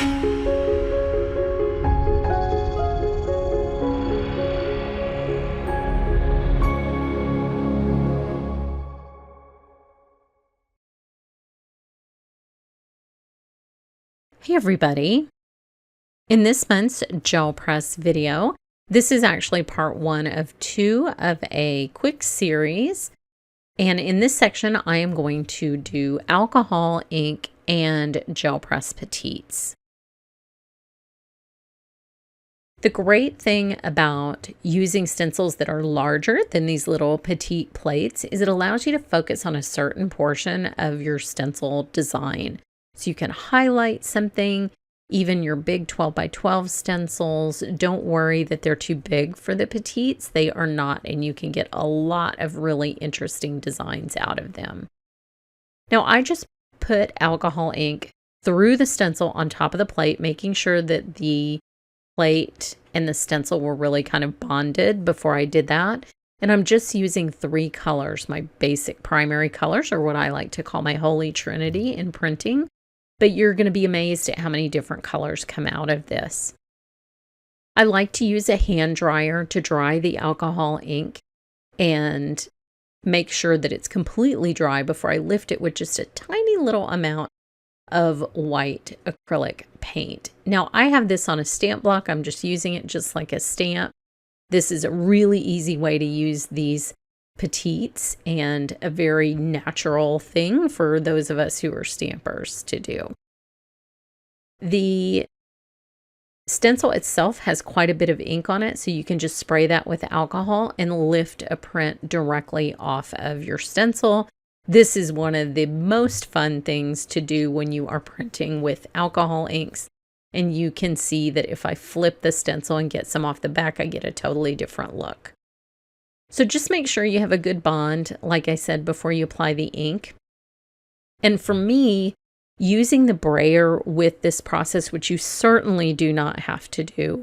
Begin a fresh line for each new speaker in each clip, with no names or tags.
Hey everybody! In this month's gel press video, this is actually part 1 of 2 of a quick series. And in this section, I am going to do alcohol, ink, and gel press petites. The great thing about using stencils that are larger than these little petite plates is it allows you to focus on a certain portion of your stencil design. So you can highlight something, even your big 12 by 12 stencils. Don't worry that they're too big for the petites. They are not, and you can get a lot of really interesting designs out of them. Now, I just put alcohol ink through the stencil on top of the plate, making sure that the plate and the stencil were really kind of bonded before I did that. And I'm just using 3 colors. My basic primary colors are what I like to call my holy trinity in printing. But you're going to be amazed at how many different colors come out of this. I like to use a hand dryer to dry the alcohol ink and make sure that it's completely dry before I lift it with just a tiny little amount of white acrylic paint. Now, I have this on a stamp block. I'm just using it just like a stamp. This is a really easy way to use these petites and a very natural thing for those of us who are stampers to do. The stencil itself has quite a bit of ink on it, so you can just spray that with alcohol and lift a print directly off of your stencil. This is one of the most fun things to do when you are printing with alcohol inks. And you can see that if I flip the stencil and get some off the back, I get a totally different look. So just make sure you have a good bond, like I said, before you apply the ink. And for me, using the brayer with this process, which you certainly do not have to do,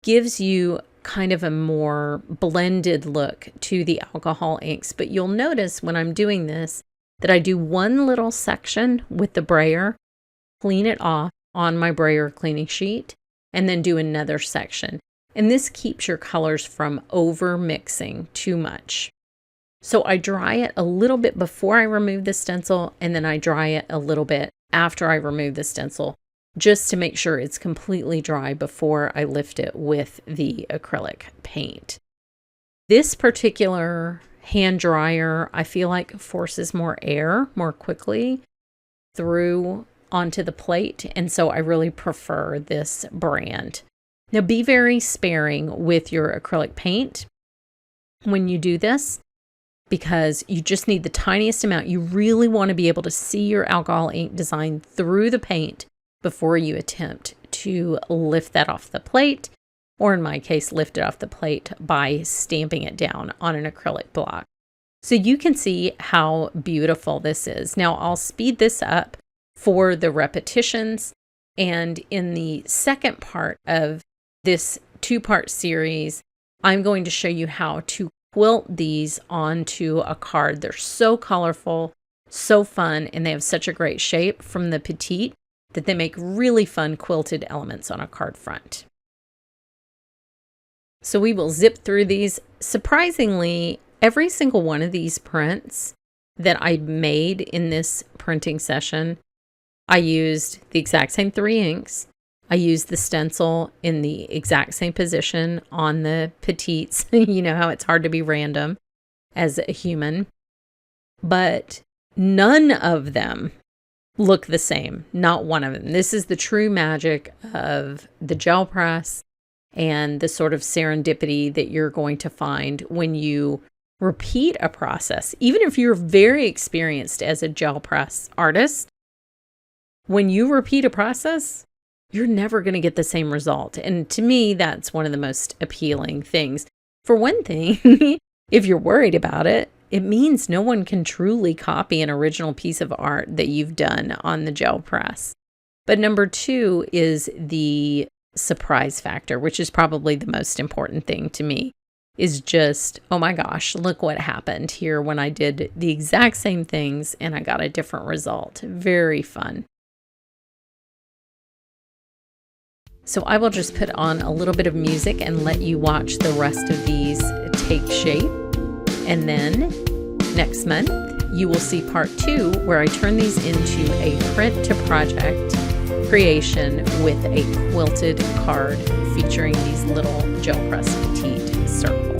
gives you kind of a more blended look to the alcohol inks. But you'll notice when I'm doing this that I do one little section with the brayer, clean it off on my brayer cleaning sheet, and then do another section. And this keeps your colors from over mixing too much. So I dry it a little bit before I remove the stencil, and then I dry it a little bit after I remove the stencil, just to make sure it's completely dry before I lift it with the acrylic paint. This particular hand dryer, I feel like forces more air more quickly through onto the plate, and so I really prefer this brand. Now, be very sparing with your acrylic paint when you do this, because you just need the tiniest amount. You really want to be able to see your alcohol ink design through the paint before you attempt to lift that off the plate, or in my case, lift it off the plate by stamping it down on an acrylic block. So you can see how beautiful this is. Now, I'll speed this up for the repetitions, and in the second part of this 2-part series, I'm going to show you how to quilt these onto a card. They're so colorful, so fun, and they have such a great shape from the petite that they make really fun quilted elements on a card front. So we will zip through these. Surprisingly, every single one of these prints that I made in this printing session, I used the exact same 3 inks. I used the stencil in the exact same position on the petites. You know how it's hard to be random as a human. But none of them look the same. Not one of them. This is the true magic of the gel press and the sort of serendipity that you're going to find when you repeat a process. Even if you're very experienced as a gel press artist, when you repeat a process, you're never going to get the same result. And to me, that's one of the most appealing things. For one thing, if you're worried about it, it means no one can truly copy an original piece of art that you've done on the gel press. But number 2 is the surprise factor, which is probably the most important thing to me, is just, oh my gosh, look what happened here when I did the exact same things and I got a different result. Very fun. So I will just put on a little bit of music and let you watch the rest of these take shape. And then next month, you will see part 2 where I turn these into a print to project creation with a quilted card featuring these little gel press petite circles.